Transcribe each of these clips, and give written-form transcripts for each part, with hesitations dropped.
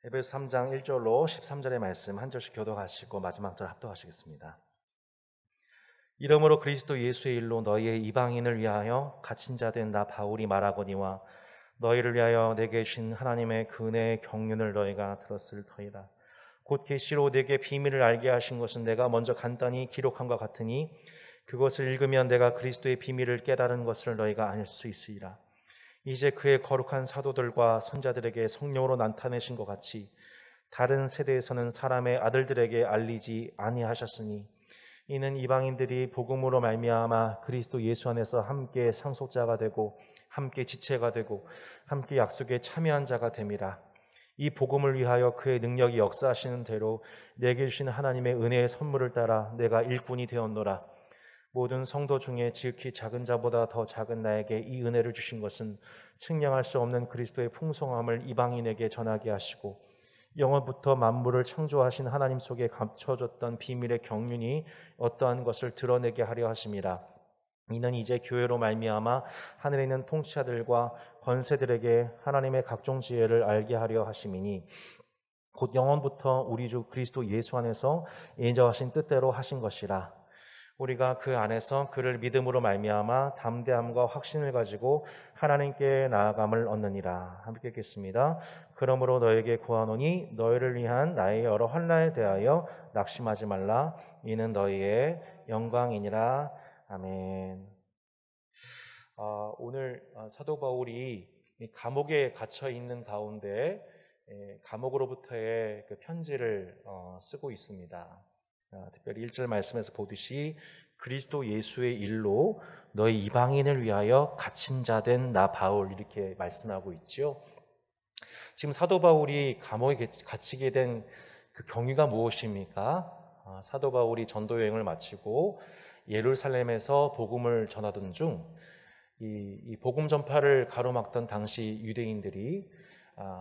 에베소 3장 1절로 13절의 말씀 한 절씩 교독하시고 마지막 절 합독하시겠습니다. 이러므로 그리스도 예수의 일로 너희의 이방인을 위하여 갇힌 자 된 나 바울이 말하거니와 너희를 위하여 내게 주신 하나님의 그 은혜의 경륜을 너희가 들었을 터이라. 곧 계시로 내게 비밀을 알게 하신 것은 내가 먼저 간단히 기록한 것 같으니 그것을 읽으면 내가 그리스도의 비밀을 깨달은 것을 너희가 알 수 있으리라. 이제 그의 거룩한 사도들과 선자들에게 성령으로 나타내신 것 같이 다른 세대에서는 사람의 아들들에게 알리지 아니하셨으니 이는 이방인들이 복음으로 말미암아 그리스도 예수 안에서 함께 상속자가 되고 함께 지체가 되고 함께 약속에 참여한 자가 됨이라. 이 복음을 위하여 그의 능력이 역사하시는 대로 내게 주신 하나님의 은혜의 선물을 따라 내가 일꾼이 되었노라. 모든 성도 중에 지극히 작은 자보다 더 작은 나에게 이 은혜를 주신 것은 측량할 수 없는 그리스도의 풍성함을 이방인에게 전하게 하시고 영원부터 만물을 창조하신 하나님 속에 감춰졌던 비밀의 경륜이 어떠한 것을 드러내게 하려 하심이라. 이는 이제 교회로 말미암아 하늘에 있는 통치자들과 권세들에게 하나님의 각종 지혜를 알게 하려 하심이니 곧 영원부터 우리 주 그리스도 예수 안에서 인정하신 뜻대로 하신 것이라. 우리가 그 안에서 그를 믿음으로 말미암아 담대함과 확신을 가지고 하나님께 나아감을 얻느니라. 함께 읽겠습니다. 그러므로 너에게 구하노니 너희를 위한 나의 여러 환난에 대하여 낙심하지 말라. 이는 너희의 영광이니라. 아멘. 오늘 사도 바울이 감옥에 갇혀 있는 가운데 감옥으로부터의 그 편지를 쓰고 있습니다. 특별히 1절 말씀에서 보듯이 그리스도 예수의 일로 너희 이방인을 위하여 갇힌 자 된 나 바울 이렇게 말씀하고 있죠. 지금 사도 바울이 감옥에 갇히게 된 그 경위가 무엇입니까? 사도 바울이 전도 여행을 마치고 예루살렘에서 복음을 전하던 중 이 복음 전파를 가로막던 당시 유대인들이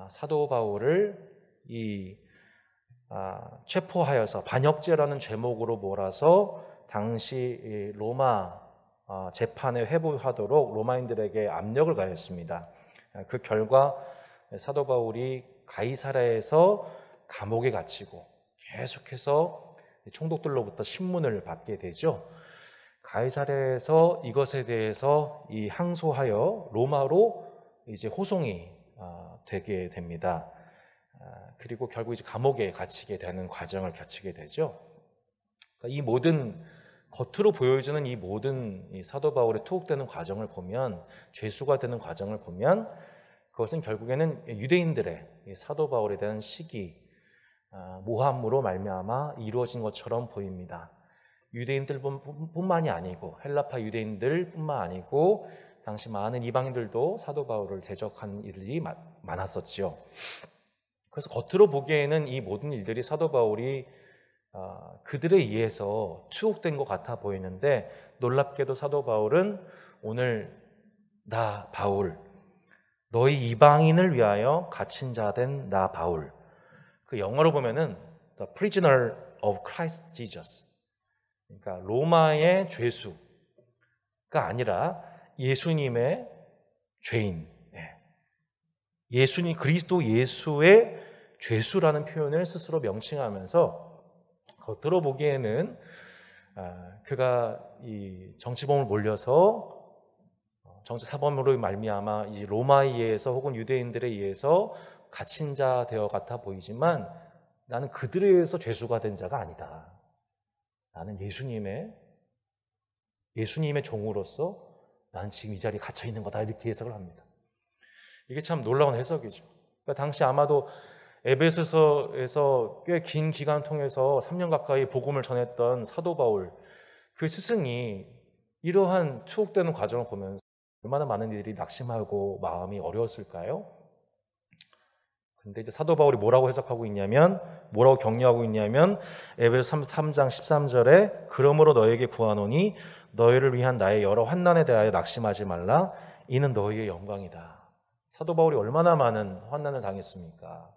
사도 바울을 체포하여서 반역죄라는 제목으로 몰아서 당시 로마 재판에 회부하도록 로마인들에게 압력을 가했습니다. 그 결과 사도 바울이 가이사랴에서 감옥에 갇히고 계속해서 총독들로부터 신문을 받게 되죠. 가이사랴에서 이것에 대해서 항소하여 로마로 이제 호송이 되게 됩니다. 그리고 결국 이제 감옥에 갇히게 되는 과정을 거치게 되죠. 그러니까 이 모든 겉으로 보여주는 이 모든 사도 바울의 투옥되는 과정을 보면, 죄수가 되는 과정을 보면 그것은 결국에는 유대인들의 사도 바울에 대한 시기, 모함으로 말미암아 이루어진 것처럼 보입니다. 유대인들뿐만이 아니고 헬라파 유대인들뿐만 아니고 당시 많은 이방인들도 사도 바울을 대적한 일이 많았었지요. 그래서 겉으로 보기에는 이 모든 일들이 사도 바울이 그들에 의해서 투옥된 것 같아 보이는데, 놀랍게도 사도 바울은 오늘 나 바울, 너희 이방인을 위하여 갇힌 자 된 나 바울, 그 영어로 보면은 The Prisoner of Christ Jesus, 그러니까 로마의 죄수가 아니라 예수님의 죄인, 예수님 그리스도 예수의 죄수라는 표현을 스스로 명칭하면서 겉으로 보기에는 그가 이 정치범을 몰려서 정치 사범으로 말미암아 이 로마에 의해서 혹은 유대인들에 의해서 갇힌 자 되어 같아 보이지만, 나는 그들에 의해서 죄수가 된 자가 아니다. 나는 예수님의 종으로서 나는 지금 이 자리에 갇혀 있는 거다, 이렇게 해석을 합니다. 이게 참 놀라운 해석이죠. 그러니까 당시 아마도 에베소서에서 꽤 긴 기간 통해서 3년 가까이 복음을 전했던 사도 바울, 그 스승이 이러한 투옥되는 과정을 보면서 얼마나 많은 이들이 낙심하고 마음이 어려웠을까요? 근데 이제 사도 바울이 뭐라고 해석하고 있냐면, 뭐라고 격려하고 있냐면, 에베소 3장 13절에 그러므로 너에게 구하노니 너희를 위한 나의 여러 환난에 대하여 낙심하지 말라. 이는 너희의 영광이다. 사도 바울이 얼마나 많은 환난을 당했습니까?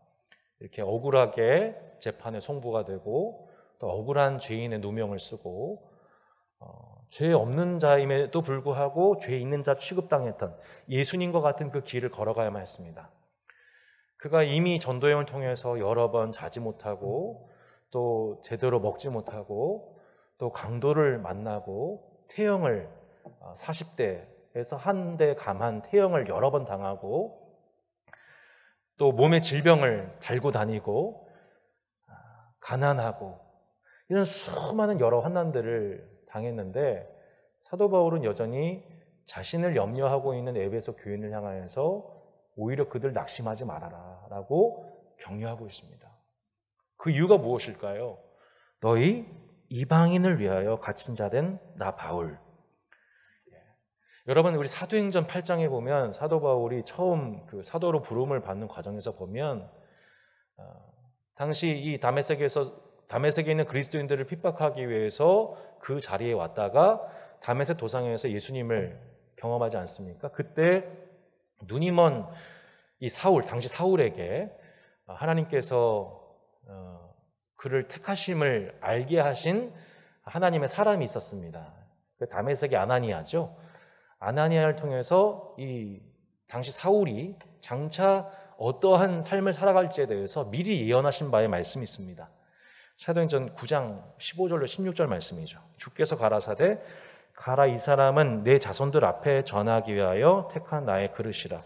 이렇게 억울하게 재판에 송부가 되고 또 억울한 죄인의 누명을 쓰고 죄 없는 자임에도 불구하고 죄 있는 자 취급당했던 예수님과 같은 그 길을 걸어가야만 했습니다. 그가 이미 전도여행을 통해서 여러 번 자지 못하고 또 제대로 먹지 못하고 또 강도를 만나고 태형을 40대에서 한 대 감한 태형을 여러 번 당하고 또 몸에 질병을 달고 다니고 가난하고 이런 수많은 여러 환난들을 당했는데 사도 바울은 여전히 자신을 염려하고 있는 에베소 교인을 향하여서 오히려 그들 낙심하지 말아라 라고 격려하고 있습니다. 그 이유가 무엇일까요? 너희 이방인을 위하여 갇힌 자 된 나 바울. 여러분, 우리 사도행전 8장에 보면 사도 바울이 처음 그 사도로 부름을 받는 과정에서 보면 당시 이 다메섹에 있는 그리스도인들을 핍박하기 위해서 그 자리에 왔다가 다메섹 도상에서 예수님을 경험하지 않습니까? 그때 눈이 먼 이 사울, 당시 사울에게 하나님께서 그를 택하심을 알게 하신 하나님의 사람이 있었습니다. 그 다메섹의 아나니아죠. 아나니아를 통해서 이 당시 사울이 장차 어떠한 삶을 살아갈지에 대해서 미리 예언하신 바의 말씀이 있습니다. 사도행전 9장 15절로 16절 말씀이죠. 주께서 가라사대 가라, 이 사람은 내 자손들 앞에 전하기 위하여 택한 나의 그릇이라.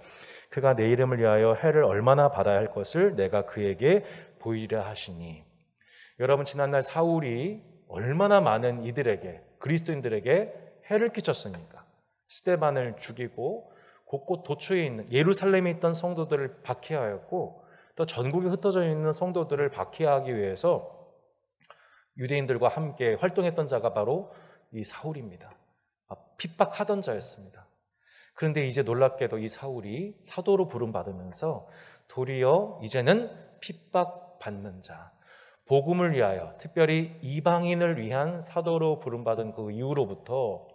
그가 내 이름을 위하여 해를 얼마나 받아야 할 것을 내가 그에게 보이리라 하시니. 여러분, 지난날 사울이 얼마나 많은 이들에게, 그리스도인들에게 해를 끼쳤습니까? 스데반을 죽이고 곳곳 도초에 있는 예루살렘에 있던 성도들을 박해하였고 또 전국에 흩어져 있는 성도들을 박해하기 위해서 유대인들과 함께 활동했던 자가 바로 이 사울입니다. 핍박하던 자였습니다. 그런데 이제 놀랍게도 이 사울이 사도로 부름받으면서 도리어 이제는 핍박받는 자, 복음을 위하여 특별히 이방인을 위한 사도로 부름받은 그 이후로부터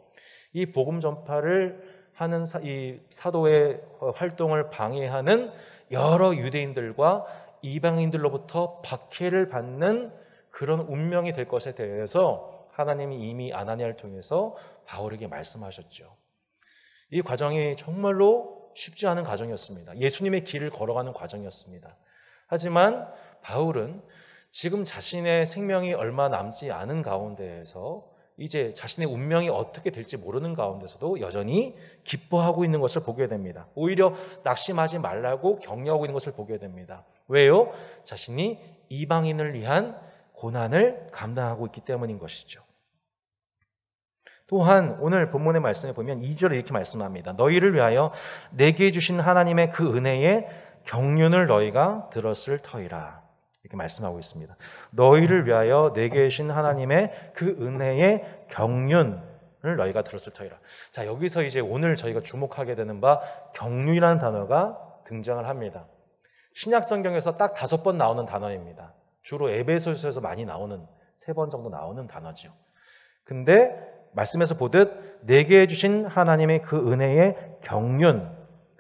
이 복음 전파를 하는 이 사도의 활동을 방해하는 여러 유대인들과 이방인들로부터 박해를 받는 그런 운명이 될 것에 대해서 하나님이 이미 아나니아를 통해서 바울에게 말씀하셨죠. 이 과정이 정말로 쉽지 않은 과정이었습니다. 예수님의 길을 걸어가는 과정이었습니다. 하지만 바울은 지금 자신의 생명이 얼마 남지 않은 가운데에서 이제 자신의 운명이 어떻게 될지 모르는 가운데서도 여전히 기뻐하고 있는 것을 보게 됩니다. 오히려 낙심하지 말라고 격려하고 있는 것을 보게 됩니다. 왜요? 자신이 이방인을 위한 고난을 감당하고 있기 때문인 것이죠. 또한 오늘 본문의 말씀에 보면 2절에 이렇게 말씀합니다. 너희를 위하여 내게 주신 하나님의 그 은혜의 경륜을 너희가 들었을 터이라. 이렇게 말씀하고 있습니다. 너희를 위하여 내게 주신 하나님의 그 은혜의 경륜을 너희가 들었을 터이라. 자, 여기서 이제 오늘 저희가 주목하게 되는 바 경륜이라는 단어가 등장을 합니다. 신약 성경에서 딱 5번 나오는 단어입니다. 주로 에베소서에서 많이 나오는 3번 정도 나오는 단어죠. 근데 말씀에서 보듯 내게 주신 하나님의 그 은혜의 경륜,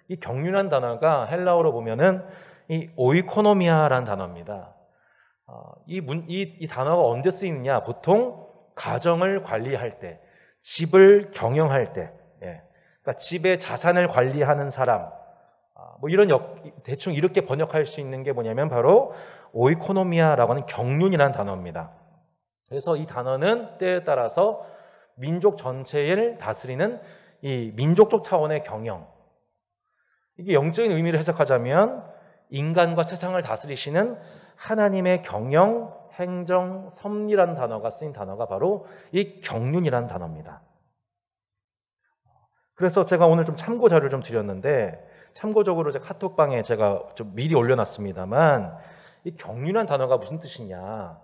이 경륜이라는 단어가 헬라어로 보면은 이 오이코노미아라는 단어입니다. 이 단어가 언제 쓰이느냐? 보통 가정을 관리할 때, 집을 경영할 때, 그러니까 집의 자산을 관리하는 사람, 뭐 이런 대충 이렇게 번역할 수 있는 게 뭐냐면 바로 오이코노미아라고 하는 경륜이라는 단어입니다. 그래서 이 단어는 때에 따라서 민족 전체를 다스리는 이 민족적 차원의 경영, 이게 영적인 의미를 해석하자면 인간과 세상을 다스리시는 하나님의 경영, 행정, 섭리라는 단어가 쓰인 단어가 바로 이 경륜이라는 단어입니다. 그래서 제가 오늘 좀 참고 자료를 좀 드렸는데 참고적으로 제 카톡방에 제가 좀 미리 올려놨습니다만 이 경륜이라는 단어가 무슨 뜻이냐?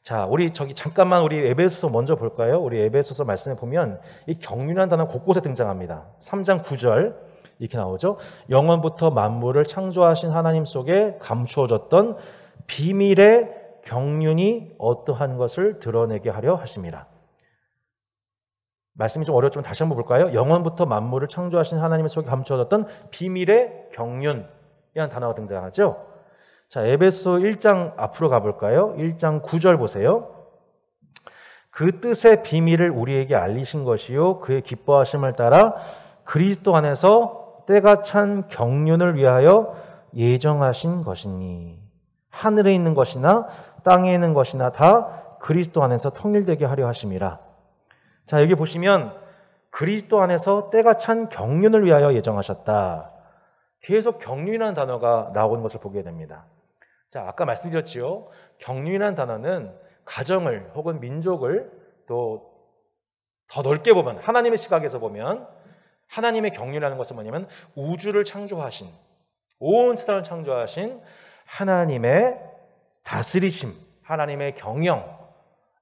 자, 우리 잠깐만 우리 에베소서 먼저 볼까요? 우리 에베소서 말씀에 보면 이 경륜이라는 단어 곳곳에 등장합니다. 3장 9절 이렇게 나오죠. 영원부터 만물을 창조하신 하나님 속에 감추어졌던 비밀의 경륜이 어떠한 것을 드러내게 하려 하심이라. 말씀이 좀 어렵지만 다시 한번 볼까요? 영원부터 만물을 창조하신 하나님 속에 감추어졌던 비밀의 경륜이라는 단어가 등장하죠. 자, 에베소 1장 앞으로 가볼까요? 1장 9절 보세요. 그 뜻의 비밀을 우리에게 알리신 것이요 그의 기뻐하심을 따라 그리스도 안에서 때가 찬 경륜을 위하여 예정하신 것이니 하늘에 있는 것이나 땅에 있는 것이나 다 그리스도 안에서 통일되게 하려 하심이라. 자, 여기 보시면 그리스도 안에서 때가 찬 경륜을 위하여 예정하셨다. 계속 경륜이라는 단어가 나오는 것을 보게 됩니다. 자, 아까 말씀드렸죠. 경륜이라는 단어는 가정을 혹은 민족을 또 더 넓게 보면, 하나님의 시각에서 보면 하나님의 경륜이라는 것은 뭐냐면 우주를 창조하신, 온 세상을 창조하신 하나님의 다스리심, 하나님의 경영,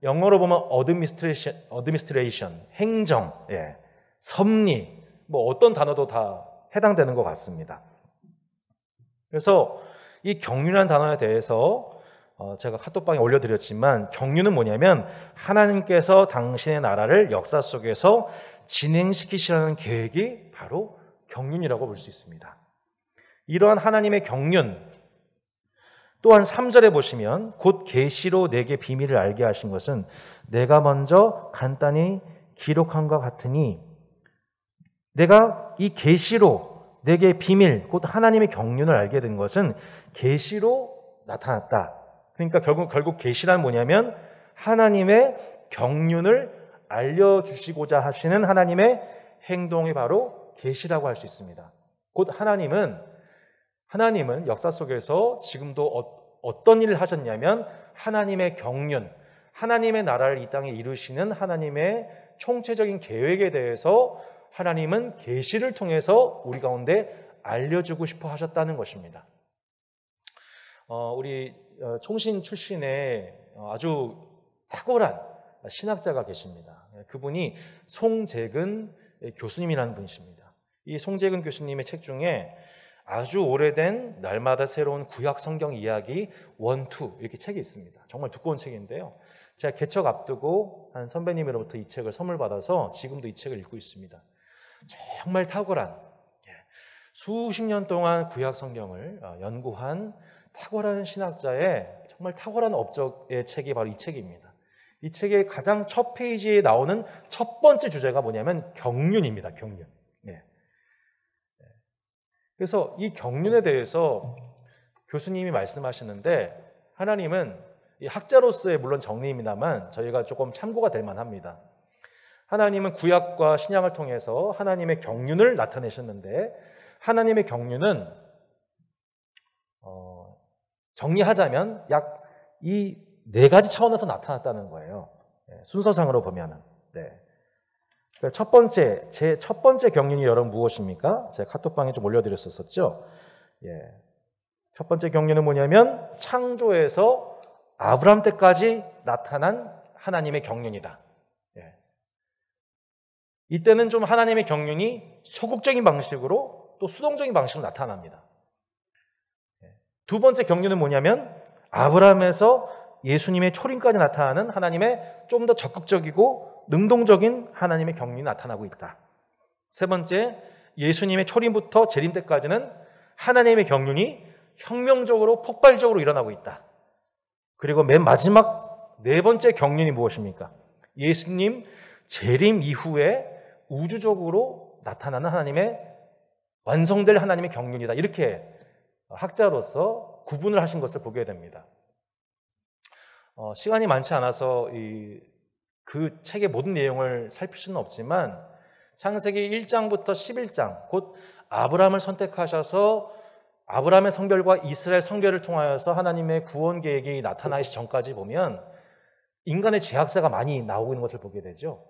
영어로 보면 어드미니스트레이션, 행정, 섭리, 뭐 어떤 단어도 다 해당되는 것 같습니다. 그래서 이 경륜이라는 단어에 대해서 제가 카톡방에 올려드렸지만, 경륜은 뭐냐면 하나님께서 당신의 나라를 역사 속에서 진행시키시라는 계획이 바로 경륜이라고 볼 수 있습니다. 이러한 하나님의 경륜, 또한 3절에 보시면 곧 계시로 내게 비밀을 알게 하신 것은 내가 먼저 간단히 기록한 것 같으니, 내가 이 계시로 내게 비밀, 곧 하나님의 경륜을 알게 된 것은 계시로 나타났다. 그러니까 결국 계시란 뭐냐면 하나님의 경륜을 알려주시고자 하시는 하나님의 행동이 바로 계시라고 할 수 있습니다. 곧 하나님은 역사 속에서 지금도 어떤 일을 하셨냐면 하나님의 경륜, 하나님의 나라를 이 땅에 이루시는 하나님의 총체적인 계획에 대해서 하나님은 계시를 통해서 우리 가운데 알려주고 싶어 하셨다는 것입니다. 우리 총신 출신의 아주 탁월한 신학자가 계십니다. 그분이 송재근 교수님이라는 분이십니다. 이 송재근 교수님의 책 중에 아주 오래된 날마다 새로운 구약 성경 이야기 1, 2 이렇게 책이 있습니다. 정말 두꺼운 책인데요. 제가 개척 앞두고 한 선배님으로부터 이 책을 선물 받아서 지금도 이 책을 읽고 있습니다. 정말 탁월한, 수십 년 동안 구약 성경을 연구한 탁월한 신학자의 정말 탁월한 업적의 책이 바로 이 책입니다. 이 책의 가장 첫 페이지에 나오는 첫 번째 주제가 뭐냐면 경륜입니다. 경륜. 그래서 이 경륜에 대해서 교수님이 말씀하시는데, 하나님은 이 학자로서의 물론 정리입니다만 저희가 조금 참고가 될 만합니다. 하나님은 구약과 신약을 통해서 하나님의 경륜을 나타내셨는데, 하나님의 경륜은 정리하자면 약 이 4가지 차원에서 나타났다는 거예요. 순서상으로 보면은. 첫 번째, 제 첫 번째 경륜이 여러분 무엇입니까? 제가 카톡방에 좀 올려드렸었죠. 첫 번째 경륜은 뭐냐면 창조에서 아브라함 때까지 나타난 하나님의 경륜이다. 이때는 좀 하나님의 경륜이 소극적인 방식으로 또 수동적인 방식으로 나타납니다. 두 번째 경륜은 뭐냐면 아브라함에서 예수님의 초림까지 나타나는 하나님의 좀 더 적극적이고 능동적인 하나님의 경륜이 나타나고 있다. 세 번째, 예수님의 초림부터 재림 때까지는 하나님의 경륜이 혁명적으로 폭발적으로 일어나고 있다. 그리고 맨 마지막 4번째 경륜이 무엇입니까? 예수님 재림 이후에 우주적으로 나타나는 하나님의 완성될 하나님의 경륜이다. 이렇게 학자로서 구분을 하신 것을 보게 됩니다. 시간이 많지 않아서 그 책의 모든 내용을 살필 수는 없지만 창세기 1장부터 11장, 곧 아브라함을 선택하셔서 아브라함의 성별과 이스라엘 성별을 통하여서 하나님의 구원 계획이 나타나기 전까지 보면 인간의 죄악사가 많이 나오고 있는 것을 보게 되죠.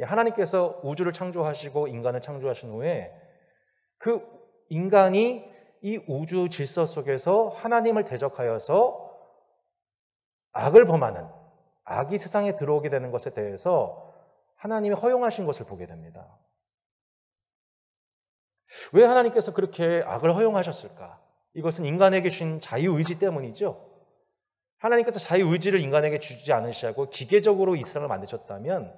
하나님께서 우주를 창조하시고 인간을 창조하신 후에 그 인간이 이 우주 질서 속에서 하나님을 대적하여서 악을 범하는, 악이 세상에 들어오게 되는 것에 대해서 하나님이 허용하신 것을 보게 됩니다. 왜 하나님께서 그렇게 악을 허용하셨을까? 이것은 인간에게 주신 자유의지 때문이죠. 하나님께서 자유의지를 인간에게 주지 않으시고 기계적으로 이 세상을 만드셨다면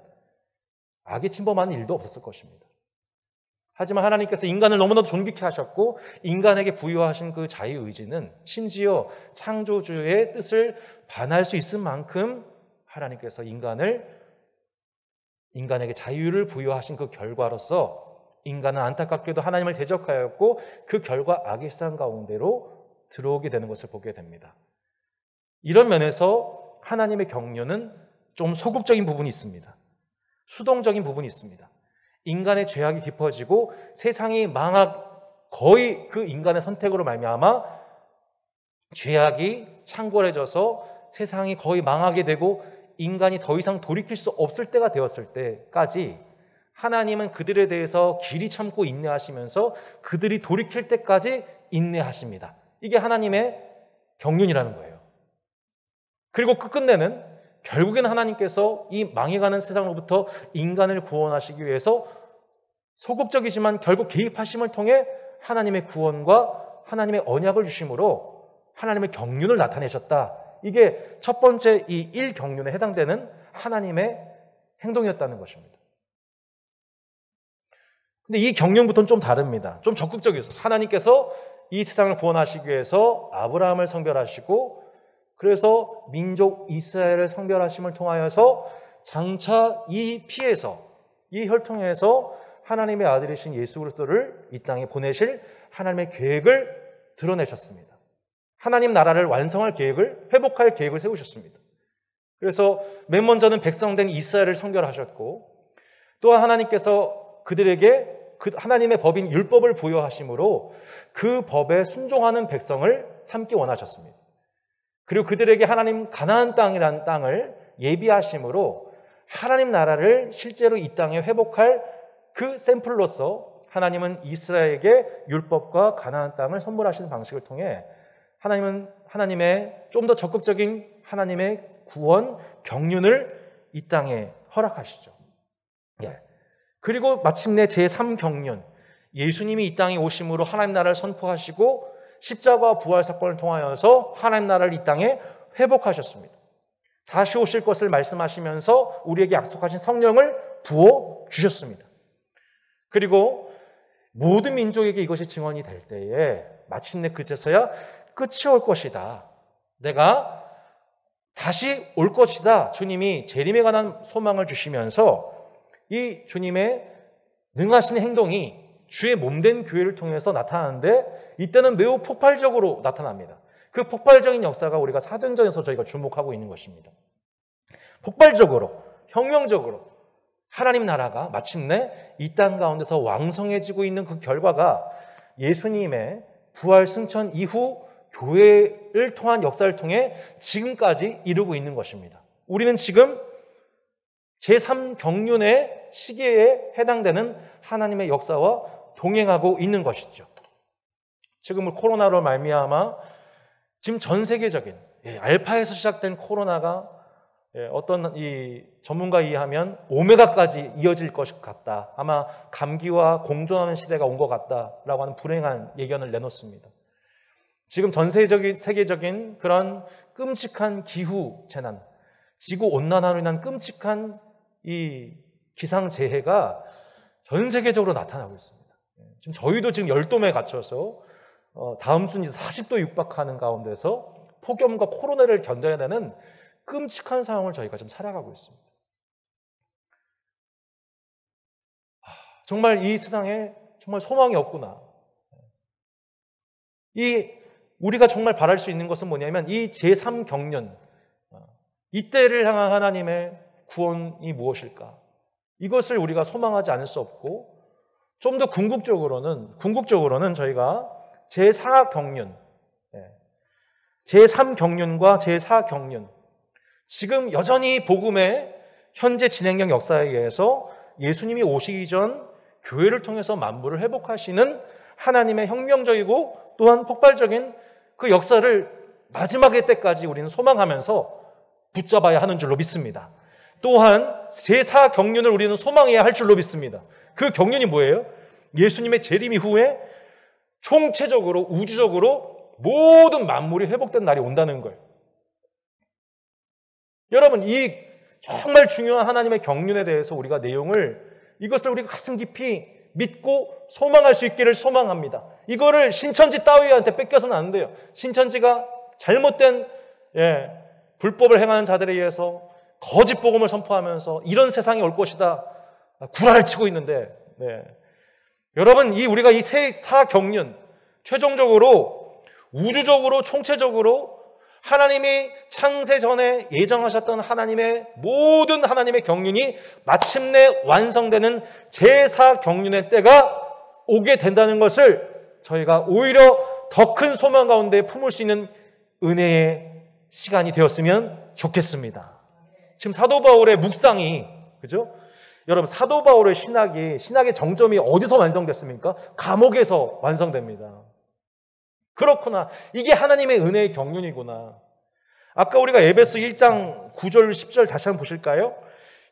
악이 침범하는 일도 없었을 것입니다. 하지만 하나님께서 인간을 너무나도 존귀케 하셨고 인간에게 부여하신 그 자유의지는 심지어 창조주의 뜻을 반할 수 있을 만큼 하나님께서 인간에게 자유를 부여하신 그 결과로서 인간은 안타깝게도 하나님을 대적하였고 그 결과 악의 세상 가운데로 들어오게 되는 것을 보게 됩니다. 이런 면에서 하나님의 경륜은 좀 소극적인 부분이 있습니다. 수동적인 부분이 있습니다. 인간의 죄악이 깊어지고 세상이 거의 그 인간의 선택으로 말미암아 죄악이 창궐해져서 세상이 거의 망하게 되고 인간이 더 이상 돌이킬 수 없을 때가 되었을 때까지 하나님은 그들에 대해서 길이 참고 인내하시면서 그들이 돌이킬 때까지 인내하십니다. 이게 하나님의 경륜이라는 거예요. 그리고 끝끝내는 결국엔 하나님께서 이 망해가는 세상으로부터 인간을 구원하시기 위해서 소극적이지만 결국 개입하심을 통해 하나님의 구원과 하나님의 언약을 주심으로 하나님의 경륜을 나타내셨다. 이게 첫 번째 이 1경륜에 해당되는 하나님의 행동이었다는 것입니다. 근데 이 경륜부터는 좀 다릅니다. 좀 적극적이었어요. 하나님께서 이 세상을 구원하시기 위해서 아브라함을 성별하시고 그래서 민족 이스라엘을 성별하심을 통하여서 장차 이 피에서 이 혈통에서 하나님의 아들이신 예수 그리스도를 이 땅에 보내실 하나님의 계획을 드러내셨습니다. 하나님 나라를 완성할 계획을, 회복할 계획을 세우셨습니다. 그래서 맨 먼저는 백성된 이스라엘을 성별하셨고 또한 하나님께서 그들에게 하나님의 법인 율법을 부여하심으로 그 법에 순종하는 백성을 삼기 원하셨습니다. 그리고 그들에게 하나님 가나안 땅이라는 땅을 예비하심으로 하나님 나라를 실제로 이 땅에 회복할 그 샘플로서 하나님은 이스라엘에게 율법과 가나안 땅을 선물하시는 방식을 통해 하나님은 하나님의 좀 더 적극적인 하나님의 구원, 경륜을 이 땅에 허락하시죠. 예. 그리고 마침내 제3경륜, 예수님이 이 땅에 오심으로 하나님 나라를 선포하시고 십자가와 부활 사건을 통하여서 하나님 나라를 이 땅에 회복하셨습니다. 다시 오실 것을 말씀하시면서 우리에게 약속하신 성령을 부어주셨습니다. 그리고 모든 민족에게 이것이 증언이 될 때에 마침내 그제서야 끝이 올 것이다. 내가 다시 올 것이다. 주님이 재림에 관한 소망을 주시면서 이 주님의 능하신 행동이 주의 몸된 교회를 통해서 나타나는데 이때는 매우 폭발적으로 나타납니다. 그 폭발적인 역사가 우리가 사도행전에서 저희가 주목하고 있는 것입니다. 폭발적으로, 혁명적으로 하나님 나라가 마침내 이 땅 가운데서 왕성해지고 있는 그 결과가 예수님의 부활 승천 이후 교회를 통한 역사를 통해 지금까지 이루고 있는 것입니다. 우리는 지금 제3경륜의 시기에 해당되는 하나님의 역사와 동행하고 있는 것이죠. 지금 코로나로 말미암아 지금 전 세계적인 알파에서 시작된 코로나가 어떤 이 전문가 이해하면 오메가까지 이어질 것 같다. 아마 감기와 공존하는 시대가 온 것 같다라고 하는 불행한 예견을 내놓습니다. 지금 전 세계적인 그런 끔찍한 기후 재난, 지구 온난화로 인한 끔찍한 이 기상재해가 전 세계적으로 나타나고 있습니다. 지금 저희도 지금 열돔에 갇혀서 다음 주 40도 육박하는 가운데서 폭염과 코로나를 견뎌야 되는 끔찍한 상황을 저희가 지금 살아가고 있습니다. 정말 이 세상에 정말 소망이 없구나. 우리가 정말 바랄 수 있는 것은 뭐냐면 이 제3경륜, 이때를 향한 하나님의 구원이 무엇일까? 이것을 우리가 소망하지 않을 수 없고 좀 더 궁극적으로는 저희가 제4경륜, 제3경륜과 제4경륜, 지금 여전히 복음의 현재 진행형 역사에 의해서 예수님이 오시기 전 교회를 통해서 만물을 회복하시는 하나님의 혁명적이고 또한 폭발적인 그 역사를 마지막의 때까지 우리는 소망하면서 붙잡아야 하는 줄로 믿습니다. 또한 제4경륜을 우리는 소망해야 할 줄로 믿습니다. 그 경륜이 뭐예요? 예수님의 재림 이후에 총체적으로 우주적으로 모든 만물이 회복된 날이 온다는 걸. 여러분, 이 정말 중요한 하나님의 경륜에 대해서 우리가 이것을 우리가 가슴 깊이 믿고 소망할 수 있기를 소망합니다. 이거를 신천지 따위한테 뺏겨서는 안 돼요. 신천지가 잘못된 불법을 행하는 자들에 의해서 거짓 복음을 선포하면서 이런 세상이 올 것이다 구라를 치고 있는데, 여러분, 우리가 이 세4경륜 최종적으로 우주적으로 총체적으로 하나님이 창세 전에 예정하셨던 하나님의 모든 하나님의 경륜이 마침내 완성되는 제사 경륜의 때가 오게 된다는 것을 저희가 오히려 더 큰 소망 가운데 품을 수 있는 은혜의 시간이 되었으면 좋겠습니다. 지금 사도 바울의 묵상이, 그죠? 여러분, 사도 바울의 신학의 정점이 어디서 완성됐습니까? 감옥에서 완성됩니다. 그렇구나. 이게 하나님의 은혜의 경륜이구나. 아까 우리가 에베소 1장 9절 10절 다시 한번 보실까요?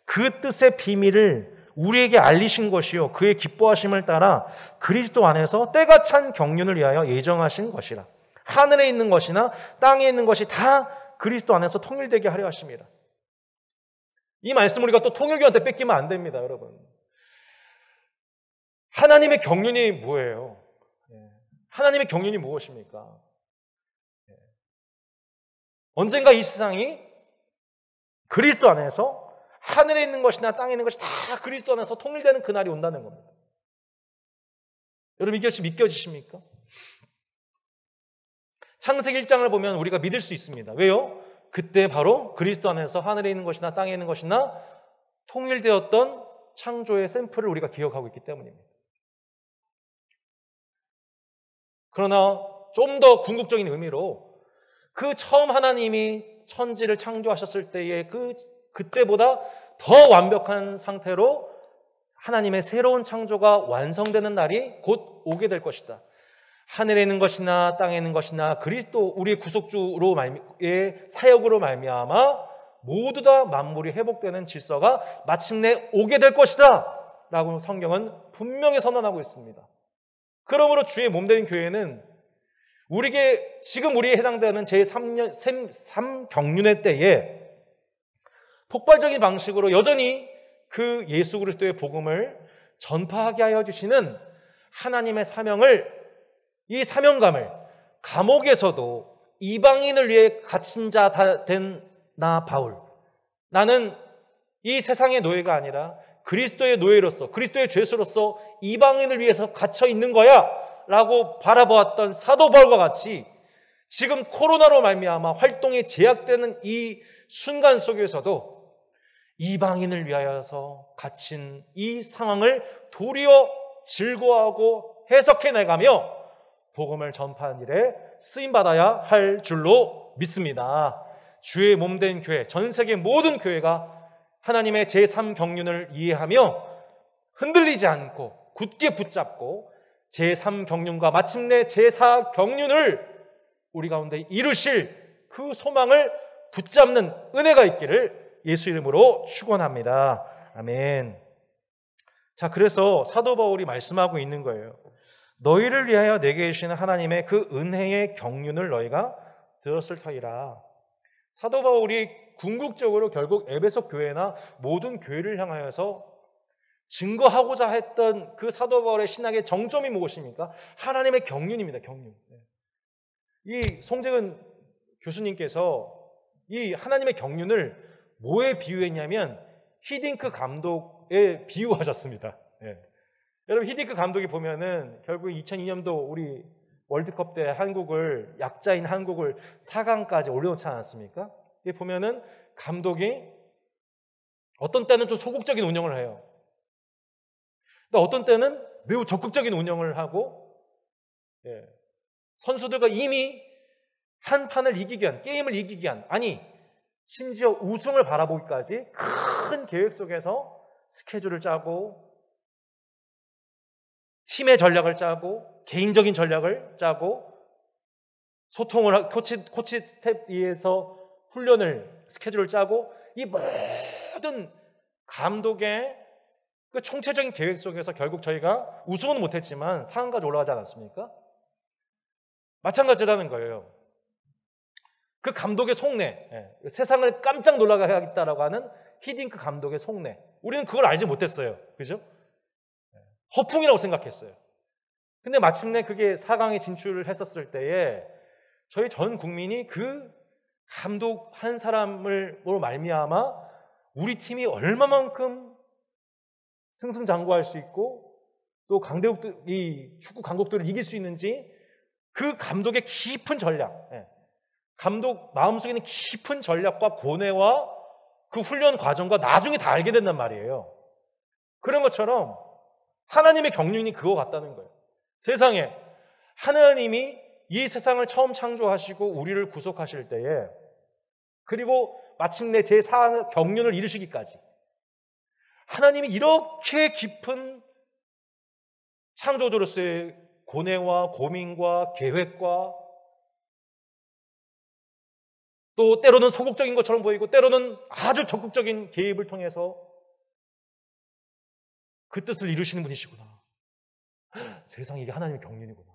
그 뜻의 비밀을 우리에게 알리신 것이요 그의 기뻐하심을 따라 그리스도 안에서 때가 찬 경륜을 위하여 예정하신 것이라. 하늘에 있는 것이나 땅에 있는 것이 다 그리스도 안에서 통일되게 하려 하십니다. 이 말씀 우리가 또 통일교한테 뺏기면 안 됩니다, 여러분. 하나님의 경륜이 뭐예요? 하나님의 경륜이 무엇입니까? 언젠가 이 세상이 그리스도 안에서 하늘에 있는 것이나 땅에 있는 것이 다 그리스도 안에서 통일되는 그날이 온다는 겁니다. 여러분, 이것이 믿겨지십니까? 창세기 1장을 보면 우리가 믿을 수 있습니다. 왜요? 그때 바로 그리스도 안에서 하늘에 있는 것이나 땅에 있는 것이나 통일되었던 창조의 샘플을 우리가 기억하고 있기 때문입니다. 그러나 좀 더 궁극적인 의미로 그 처음 하나님이 천지를 창조하셨을 때의 그때보다 더 완벽한 상태로 하나님의 새로운 창조가 완성되는 날이 곧 오게 될 것이다. 하늘에 있는 것이나 땅에 있는 것이나 그리스도 우리의 구속주의 사역으로 말미암아 모두 다 만물이 회복되는 질서가 마침내 오게 될 것이다 라고 성경은 분명히 선언하고 있습니다. 그러므로 주의 몸된 교회는 우리에게 지금 우리에 해당되는 제3경륜의 때에 폭발적인 방식으로 여전히 그 예수 그리스도의 복음을 전파하게 하여 주시는 하나님의 이 사명감을 감옥에서도 이방인을 위해 갇힌 자 된 나 바울, 나는 이 세상의 노예가 아니라 그리스도의 노예로서 그리스도의 죄수로서 이방인을 위해서 갇혀 있는 거야 라고 바라보았던 사도 바울과 같이 지금 코로나로 말미암아 활동이 제약되는 이 순간 속에서도 이방인을 위하여서 갇힌 이 상황을 도리어 즐거워하고 해석해내가며 복음을 전파하는 일에 쓰임받아야 할 줄로 믿습니다. 주의 몸된 교회, 전 세계 모든 교회가 하나님의 제3경륜을 이해하며 흔들리지 않고 굳게 붙잡고 제3경륜과 마침내 제4경륜을 우리 가운데 이루실 그 소망을 붙잡는 은혜가 있기를 예수 이름으로 축원합니다. 아멘. 자, 그래서 사도 바울이 말씀하고 있는 거예요. 너희를 위하여 내게 주시는 하나님의 그 은혜의 경륜을 너희가 들었을 터이라. 사도 바울이 궁극적으로 결국 에베소 교회나 모든 교회를 향하여서 증거하고자 했던 그 사도 바울의 신학의 정점이 무엇입니까? 하나님의 경륜입니다. 경륜. 이 송재근 교수님께서 이 하나님의 경륜을 뭐에 비유했냐면 히딩크 감독에 비유하셨습니다. 여러분, 히딩크 감독이 보면은 결국 2002년도 우리 월드컵 때 약자인 한국을 4강까지 올려놓지 않았습니까? 여기 보면은 감독이 어떤 때는 좀 소극적인 운영을 해요. 또 어떤 때는 매우 적극적인 운영을 하고, 선수들과 이미 한 판을 이기기 위한, 게임을 이기기 위한, 아니 심지어 우승을 바라보기까지 큰 계획 속에서 스케줄을 짜고 팀의 전략을 짜고 개인적인 전략을 짜고 소통을 코치 스텝 위에서 훈련을 스케줄을 짜고 이 모든 감독의 그 총체적인 계획 속에서 결국 저희가 우승은 못했지만 상강까지 올라가지 않았습니까? 마찬가지라는 거예요. 그 감독의 속내, 세상을 깜짝 놀라게 하겠다라고 하는 히딩크 감독의 속내, 우리는 그걸 알지 못했어요. 그죠? 허풍이라고 생각했어요. 근데 마침내 그게 4강에 진출을 했었을 때에 저희 전 국민이 그 감독 한 사람으로 말미암아 우리 팀이 얼마만큼 승승장구할 수 있고 또 이 축구 강국들을 이길 수 있는지 그 감독의 깊은 전략, 감독 마음속에 있는 깊은 전략과 고뇌와 그 훈련 과정과 나중에 다 알게 된단 말이에요. 그런 것처럼 하나님의 경륜이 그거 같다는 거예요. 세상에 하나님이 이 세상을 처음 창조하시고 우리를 구속하실 때에, 그리고 마침내 제4 경륜을 이루시기까지 하나님이 이렇게 깊은 창조주로서의 고뇌와 고민과 계획과, 또 때로는 소극적인 것처럼 보이고 때로는 아주 적극적인 개입을 통해서 그 뜻을 이루시는 분이시구나. 세상에 이게 하나님의 경륜이구나.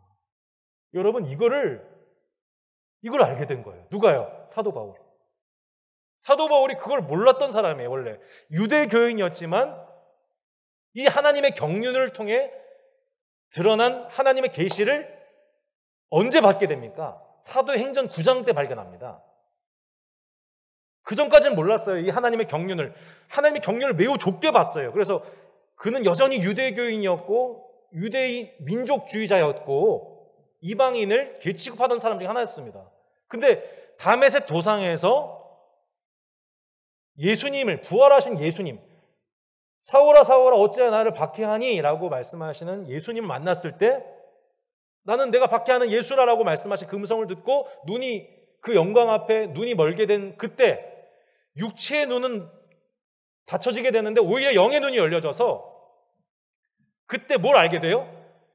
여러분, 이걸 알게 된 거예요. 누가요? 사도 바울. 사도 바울이 그걸 몰랐던 사람이에요. 원래 유대 교인이었지만 이 하나님의 경륜을 통해 드러난 하나님의 계시를 언제 받게 됩니까? 사도행전 9장 때 발견합니다. 그 전까지는 몰랐어요. 이 하나님의 경륜을. 하나님의 경륜을 매우 좁게 봤어요. 그래서 그는 여전히 유대교인이었고 유대인 민족주의자였고 이방인을 개취급하던 사람 중에 하나였습니다. 근데 다메섹 도상에서 예수님을, 부활하신 예수님, 사울아 사울아 어찌하여 나를 박해하니? 라고 말씀하시는 예수님을 만났을 때, 나는 내가 박해하는 예수라라고 말씀하신 그 음성을 듣고 그 영광 앞에 눈이 멀게 된 그때 육체의 눈은 닫혀지게 되는데 오히려 영의 눈이 열려져서 그때 뭘 알게 돼요?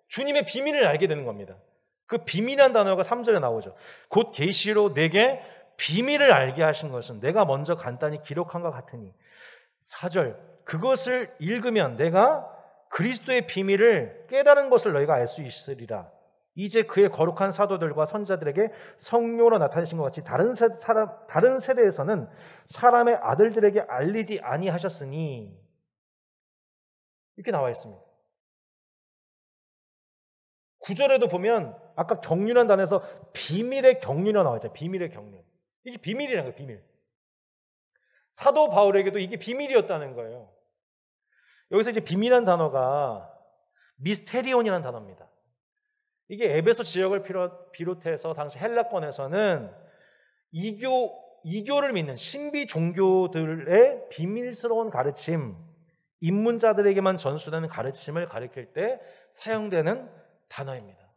주님의 비밀을 알게 되는 겁니다. 그 비밀이라는 단어가 3절에 나오죠. 곧 계시로 내게 비밀을 알게 하신 것은 내가 먼저 간단히 기록한 것 같으니. 4절, 그것을 읽으면 내가 그리스도의 비밀을 깨달은 것을 너희가 알 수 있으리라. 이제 그의 거룩한 사도들과 선자들에게 성령으로 나타내신 것 같이 다른 세대에서는 사람의 아들들에게 알리지 아니하셨으니. 이렇게 나와 있습니다. 9절에도 보면 아까 경륜한 단어에서 비밀의 경륜이 나와 있잖아요. 비밀의 경륜. 이게 비밀이라는 거예요. 비밀. 사도 바울에게도 이게 비밀이었다는 거예요. 여기서 이제 비밀이라는 단어가 미스테리온이라는 단어입니다. 이게 에베소 지역을 비롯해서 당시 헬라권에서는 이교를 믿는 신비 종교들의 비밀스러운 가르침, 입문자들에게만 전수되는 가르침을 가리킬 때 사용되는 단어입니다.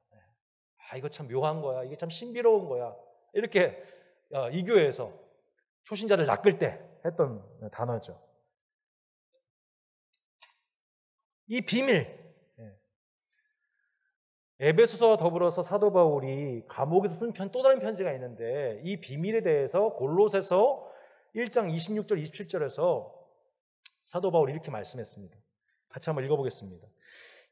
이거 참 묘한 거야. 이게 참 신비로운 거야. 이렇게 이교에서 초신자를 낚을 때 했던 단어죠. 이 비밀, 에베소서와 더불어서 사도 바울이 감옥에서 쓴 또 다른 편지가 있는데 이 비밀에 대해서 골로새서 1장 26절 27절에서 사도 바울이 이렇게 말씀했습니다. 같이 한번 읽어보겠습니다.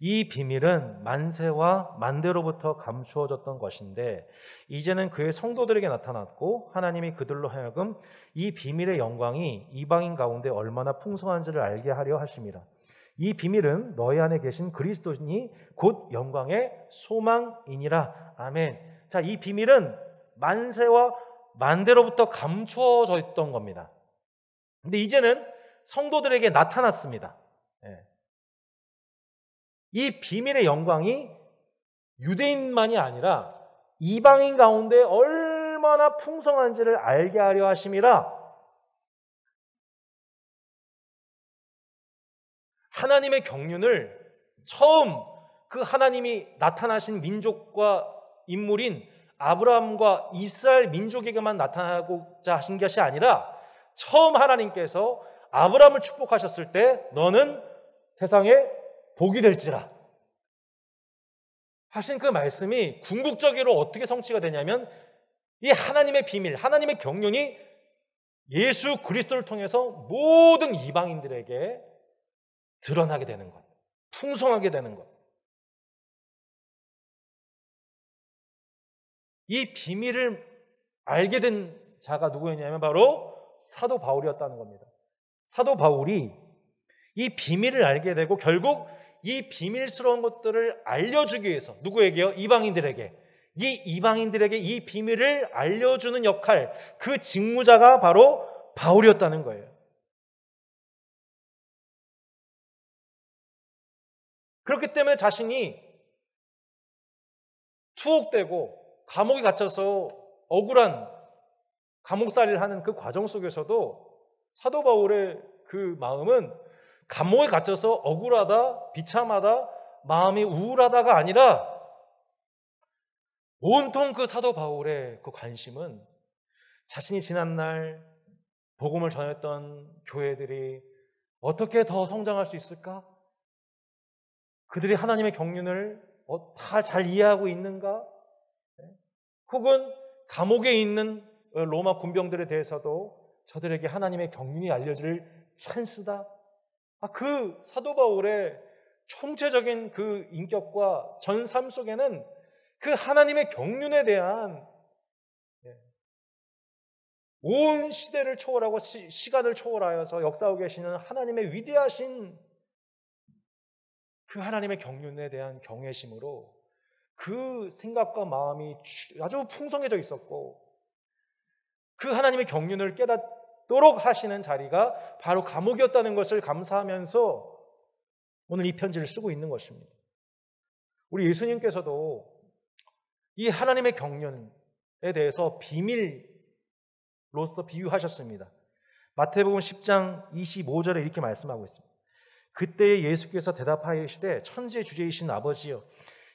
이 비밀은 만세와 만대로부터 감추어졌던 것인데 이제는 그의 성도들에게 나타났고 하나님이 그들로 하여금 이 비밀의 영광이 이방인 가운데 얼마나 풍성한지를 알게 하려 하심이라. 이 비밀은 너희 안에 계신 그리스도니 곧 영광의 소망이니라. 아멘. 자, 이 비밀은 만세와 만대로부터 감추어져 있던 겁니다. 근데 이제는 성도들에게 나타났습니다. 이 비밀의 영광이 유대인만이 아니라 이방인 가운데 얼마나 풍성한지를 알게 하려 하심이라. 하나님의 경륜을 처음 그 하나님이 나타나신 민족과 인물인 아브라함과 이스라엘 민족에게만 나타나고자 하신 것이 아니라 처음 하나님께서 아브라함을 축복하셨을 때 너는 세상에 복이 될지라 하신 그 말씀이 궁극적으로 어떻게 성취가 되냐면 이 하나님의 비밀, 하나님의 경륜이 예수 그리스도를 통해서 모든 이방인들에게 드러나게 되는 것, 풍성하게 되는 것. 이 비밀을 알게 된 자가 누구였냐면 바로 사도 바울이었다는 겁니다. 사도 바울이 이 비밀을 알게 되고 결국 이 비밀스러운 것들을 알려주기 위해서 누구에게요? 이방인들에게. 이 이방인들에게 이 비밀을 알려주는 역할, 그 직무자가 바로 바울이었다는 거예요. 그렇기 때문에 자신이 투옥되고 감옥에 갇혀서 억울한 감옥살이를 하는 그 과정 속에서도 사도 바울의 그 마음은 감옥에 갇혀서 억울하다, 비참하다, 마음이 우울하다가 아니라 온통 그 사도 바울의 그 관심은 자신이 지난날 복음을 전했던 교회들이 어떻게 더 성장할 수 있을까? 그들이 하나님의 경륜을 잘 이해하고 있는가? 혹은 감옥에 있는 로마 군병들에 대해서도 저들에게 하나님의 경륜이 알려질 찬스다. 그 사도 바울의 총체적인 그 인격과 전 삶 속에는 그 하나님의 경륜에 대한 온 시대를 초월하고 시간을 초월하여서 역사하고 계시는 하나님의 위대하신 그 하나님의 경륜에 대한 경외심으로 그 생각과 마음이 아주 풍성해져 있었고, 그 하나님의 경륜을 깨닫도록 하시는 자리가 바로 감옥이었다는 것을 감사하면서 오늘 이 편지를 쓰고 있는 것입니다. 우리 예수님께서도 이 하나님의 경륜에 대해서 비밀로서 비유하셨습니다. 마태복음 10장 25절에 이렇게 말씀하고 있습니다. 그때에 예수께서 대답하시되 천지의 주제이신 아버지여,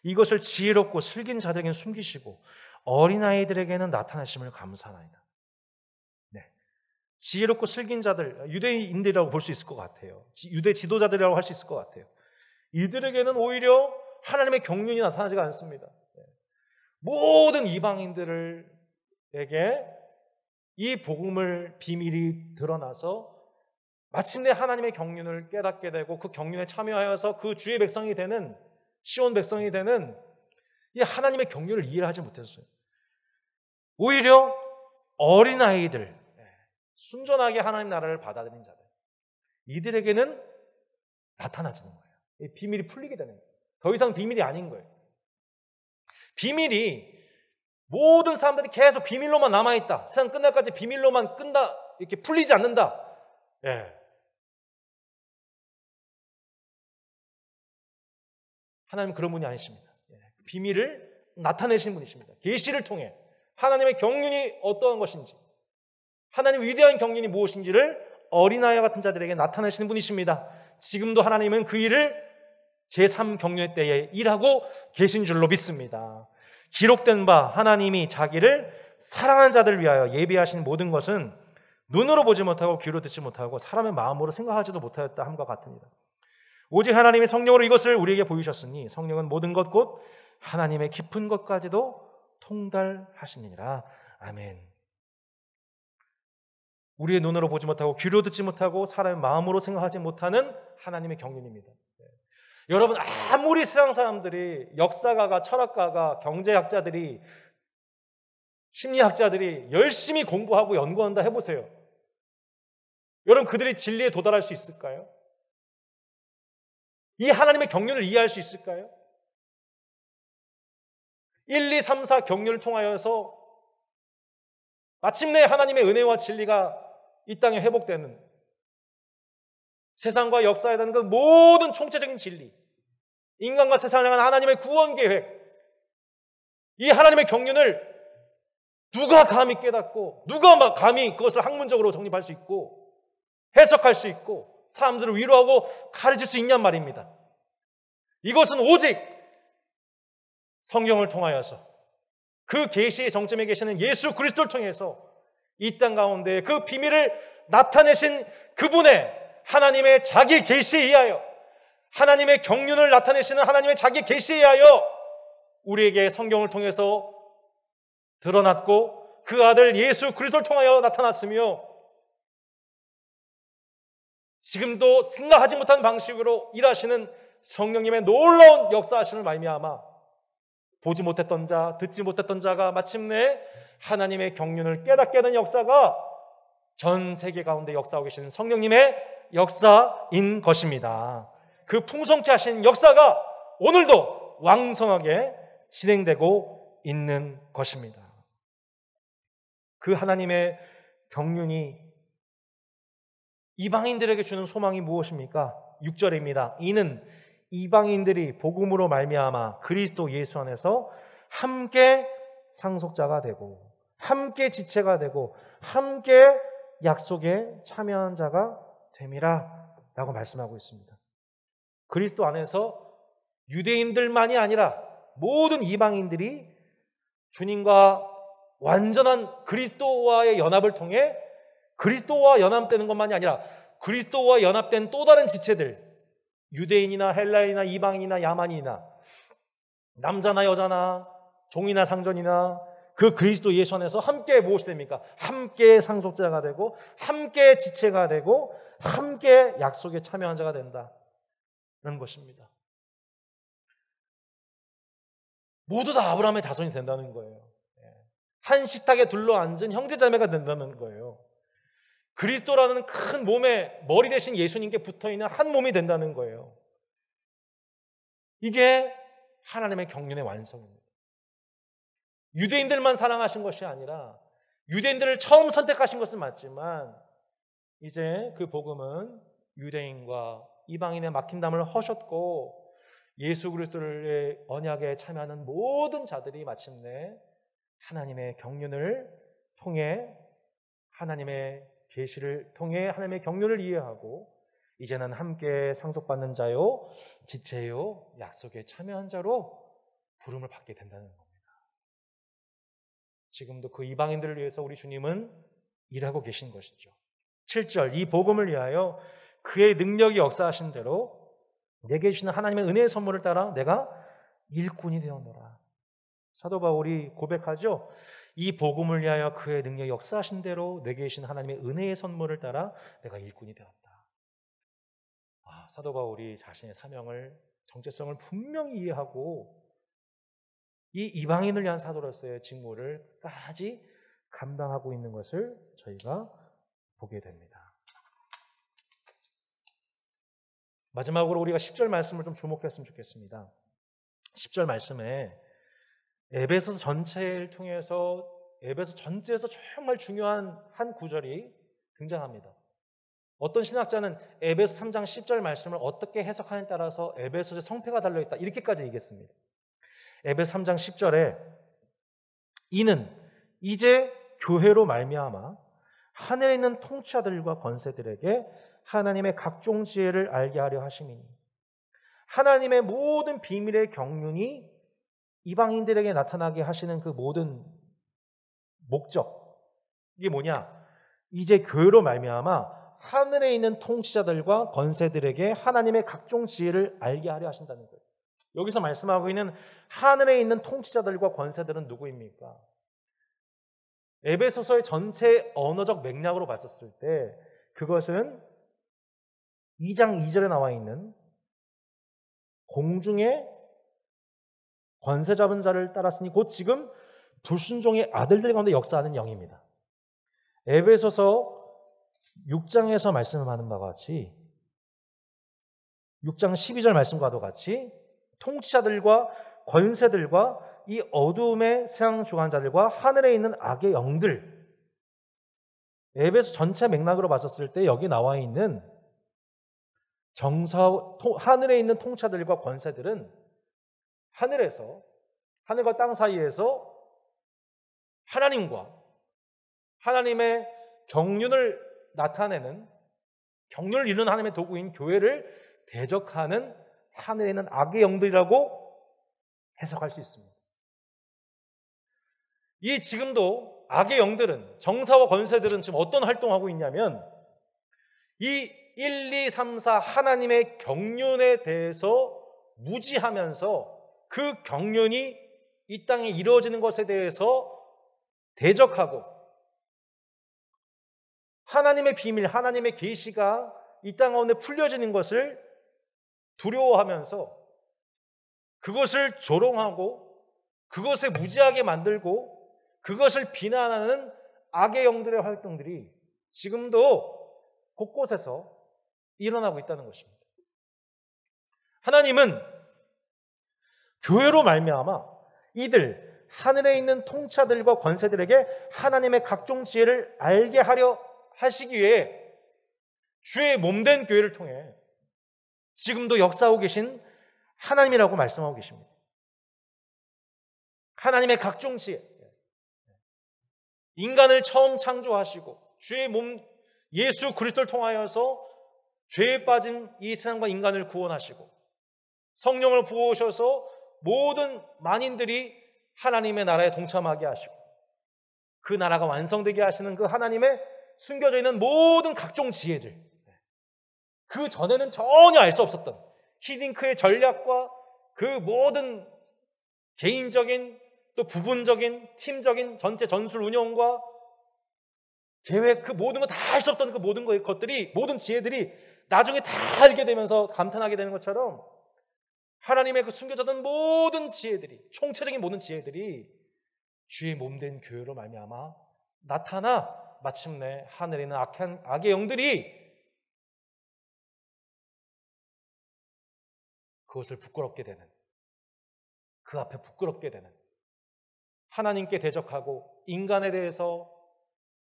이것을 지혜롭고 슬긴 자들에게는 숨기시고 어린아이들에게는 나타나심을 감사하나이다. 지혜롭고 슬긴 자들, 유대인들이라고 볼 수 있을 것 같아요. 유대 지도자들이라고 할 수 있을 것 같아요. 이들에게는 오히려 하나님의 경륜이 나타나지가 않습니다. 모든 이방인들에게 이 복음을 비밀이 드러나서 마침내 하나님의 경륜을 깨닫게 되고 그 경륜에 참여하여서 그 주의 백성이 되는, 시온 백성이 되는 이 하나님의 경륜을 이해하지 못했어요. 오히려 어린아이들, 순전하게 하나님 나라를 받아들인 자들, 이들에게는 나타나지는 거예요. 이 비밀이 풀리게 되는 거예요. 더 이상 비밀이 아닌 거예요. 비밀이 모든 사람들이 계속 비밀로만 남아있다, 세상 끝날까지 비밀로만 끈다, 이렇게 풀리지 않는다. 하나님은 그런 분이 아니십니다. 비밀을 나타내신 분이십니다. 계시를 통해 하나님의 경륜이 어떠한 것인지, 하나님의 위대한 경륜이 무엇인지를 어린아이와 같은 자들에게 나타내시는 분이십니다. 지금도 하나님은 그 일을 제3경륜 때에 일하고 계신 줄로 믿습니다. 기록된 바 하나님이 자기를 사랑하는 자들을 위하여 예비하신 모든 것은 눈으로 보지 못하고 귀로 듣지 못하고 사람의 마음으로 생각하지도 못하였다 함과 같으니라. 오직 하나님의 성령으로 이것을 우리에게 보이셨으니 성령은 모든 것 곧 하나님의 깊은 것까지도 통달하시느니라. 아멘. 우리의 눈으로 보지 못하고 귀로 듣지 못하고 사람의 마음으로 생각하지 못하는 하나님의 경륜입니다. 여러분, 아무리 세상 사람들이, 역사가가, 철학가가, 경제학자들이, 심리학자들이 열심히 공부하고 연구한다 해보세요. 여러분, 그들이 진리에 도달할 수 있을까요? 이 하나님의 경륜을 이해할 수 있을까요? 1, 2, 3, 4 경륜을 통하여서 마침내 하나님의 은혜와 진리가 이 땅에 회복되는, 세상과 역사에 대한 그 모든 총체적인 진리, 인간과 세상을 향한 하나님의 구원 계획, 이 하나님의 경륜을 누가 감히 깨닫고 누가 감히 그것을 학문적으로 정립할 수 있고 해석할 수 있고 사람들을 위로하고 가르칠 수 있냔 말입니다. 이것은 오직 성경을 통하여서 그 계시의 정점에 계시는 예수 그리스도를 통해서 이 땅 가운데 그 비밀을 나타내신 그분의 하나님의 자기 계시에 의하여, 하나님의 경륜을 나타내시는 하나님의 자기 계시에 의하여 우리에게 성경을 통해서 드러났고 그 아들 예수 그리스도를 통하여 나타났으며, 지금도 생각하지 못한 방식으로 일하시는 성령님의 놀라운 역사하심을 말미암아 보지 못했던 자, 듣지 못했던 자가 마침내 하나님의 경륜을 깨닫게 된 역사가 전 세계 가운데 역사하고 계시는 성령님의 역사인 것입니다. 그 풍성케 하신 역사가 오늘도 왕성하게 진행되고 있는 것입니다. 그 하나님의 경륜이 이방인들에게 주는 소망이 무엇입니까? 6절입니다. 이는 이방인들이 복음으로 말미암아 그리스도 예수 안에서 함께 상속자가 되고 함께 지체가 되고 함께 약속에 참여한 자가 됨이라 라고 말씀하고 있습니다. 그리스도 안에서 유대인들만이 아니라 모든 이방인들이 주님과 완전한 그리스도와의 연합을 통해 그리스도와 연합되는 것만이 아니라 그리스도와 연합된 또 다른 지체들, 유대인이나 헬라인이나 이방인이나 야만인이나 남자나 여자나 종이나 상전이나 그 그리스도 예수 안에서 함께 무엇이 됩니까? 함께 상속자가 되고 함께 지체가 되고 함께 약속에 참여한 자가 된다는 것입니다. 모두 다 아브라함의 자손이 된다는 거예요. 한 식탁에 둘러앉은 형제자매가 된다는 거예요. 그리스도라는 큰 몸에 머리 대신 예수님께 붙어있는 한 몸이 된다는 거예요. 이게 하나님의 경륜의 완성입니다. 유대인들만 사랑하신 것이 아니라 유대인들을 처음 선택하신 것은 맞지만 이제 그 복음은 유대인과 이방인의 막힌담을 허셨고 예수 그리스도의 언약에 참여하는 모든 자들이 마침내 하나님의 경륜을 통해 하나님의 계시를 통해 하나님의 경륜을 이해하고 이제는 함께 상속받는 자요 지체요 약속에 참여한 자로 부름을 받게 된다는 겁니다. 지금도 그 이방인들을 위해서 우리 주님은 일하고 계신 것이죠. 7절 이 복음을 위하여 그의 능력이 역사하신 대로 내게 주시는 하나님의 은혜의 선물을 따라 내가 일꾼이 되었노라. 사도 바울이 고백하죠. 이 복음을 위하여 그의 능력이 역사하신 대로 내게 주신 하나님의 은혜의 선물을 따라 내가 일꾼이 되었다. 사도 바울이 자신의 사명을 정체성을 분명히 이해하고 이 이방인을 위한 사도로서의 직무를 끝까지 감당하고 있는 것을 저희가 보게 됩니다. 마지막으로 우리가 10절 말씀을 좀 주목했으면 좋겠습니다. 10절 말씀에 에베소 전체를 통해서 에베소 전체에서 정말 중요한 한 구절이 등장합니다. 어떤 신학자는 에베소 3장 10절 말씀을 어떻게 해석하느냐에 따라서 에베소의 성패가 달려있다 이렇게까지 얘기했습니다. 에베소 3장 10절에 이는 이제 교회로 말미암아 하늘에 있는 통치자들과 권세들에게 하나님의 각종 지혜를 알게 하려 하심이니 하나님의 모든 비밀의 경륜이 이방인들에게 나타나게 하시는 그 모든 목적 이게 뭐냐? 이제 교회로 말미암아 하늘에 있는 통치자들과 권세들에게 하나님의 각종 지혜를 알게 하려 하신다는 거예요. 여기서 말씀하고 있는 하늘에 있는 통치자들과 권세들은 누구입니까? 에베소서의 전체 언어적 맥락으로 봤었을 때 그것은 2장 2절에 나와 있는 공중의 권세 잡은 자를 따랐으니 곧 지금 불순종의 아들들 가운데 역사하는 영입니다. 에베소서 6장에서 말씀하는 바와 같이 6장 12절 말씀과도 같이 통치자들과 권세들과 이 어두움의 세상 주관자들과 하늘에 있는 악의 영들 에베소 전체 맥락으로 봤었을 때 여기 나와 있는 하늘에 있는 통치자들과 권세들은 하늘에서 하늘과 땅 사이에서 하나님과 하나님의 경륜을 나타내는 경륜을 이루는 하나님의 도구인 교회를 대적하는 하늘에 있는 악의 영들이라고 해석할 수 있습니다. 이 지금도 악의 영들은 정사와 권세들은 지금 어떤 활동하고 있냐면 이 1, 2, 3, 4 하나님의 경륜에 대해서 무지하면서 그 경륜이 이 땅에 이루어지는 것에 대해서 대적하고 하나님의 비밀, 하나님의 계시가 이 땅 가운데 풀려지는 것을 두려워하면서 그것을 조롱하고 그것을 무지하게 만들고 그것을 비난하는 악의 영들의 활동들이 지금도 곳곳에서 일어나고 있다는 것입니다. 하나님은 교회로 말미암아 이들 하늘에 있는 통치자들과 권세들에게 하나님의 각종 지혜를 알게 하려 하시기 위해 주의 몸된 교회를 통해 지금도 역사하고 계신 하나님이라고 말씀하고 계십니다. 하나님의 각종 지혜, 인간을 처음 창조하시고 주의 몸 예수 그리스도를 통하여서 죄에 빠진 이 세상과 인간을 구원하시고 성령을 부어오셔서 모든 만인들이 하나님의 나라에 동참하게 하시고 그 나라가 완성되게 하시는 그 하나님의 숨겨져 있는 모든 각종 지혜들, 그 전에는 전혀 알 수 없었던 히딩크의 전략과 그 모든 개인적인 또 부분적인 팀적인 전체 전술 운영과 계획, 그 모든 거 다 알 수 없던 그 모든 것들이, 모든 지혜들이 나중에 다 알게 되면서 감탄하게 되는 것처럼 하나님의 그 숨겨졌던 모든 지혜들이, 총체적인 모든 지혜들이 주의 몸된 교회로 말미암아 나타나 마침내 하늘에 있는 악의 영들이 그것을 부끄럽게 되는, 그 앞에 부끄럽게 되는, 하나님께 대적하고 인간에 대해서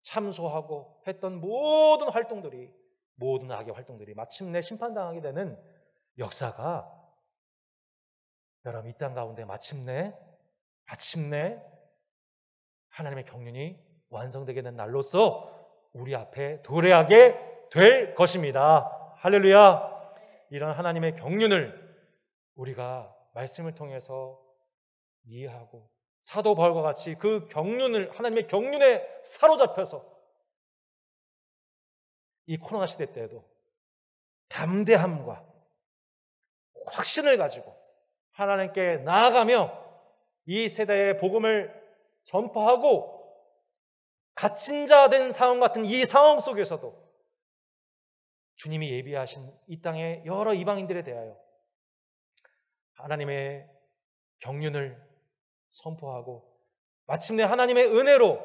참소하고 했던 모든 활동들이, 모든 악의 활동들이 마침내 심판당하게 되는 역사가 여러분 이 땅 가운데 마침내 하나님의 경륜이 완성되게 된 날로서 우리 앞에 도래하게 될 것입니다. 할렐루야. 이런 하나님의 경륜을 우리가 말씀을 통해서 이해하고 사도 바울과 같이 그 경륜을, 하나님의 경륜에 사로잡혀서 이 코로나 시대 때에도 담대함과 확신을 가지고 하나님께 나아가며 이 세대의 복음을 전파하고 갇힌 자 된 상황 같은 이 상황 속에서도 주님이 예비하신 이 땅의 여러 이방인들에 대하여 하나님의 경륜을 선포하고 마침내 하나님의 은혜로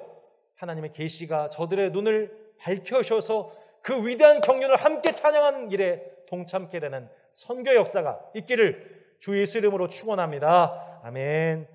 하나님의 계시가 저들의 눈을 밝혀셔서 그 위대한 경륜을 함께 찬양하는 일에 동참케 되는 선교 역사가 있기를 주 예수 이름으로 축원합니다. 아멘.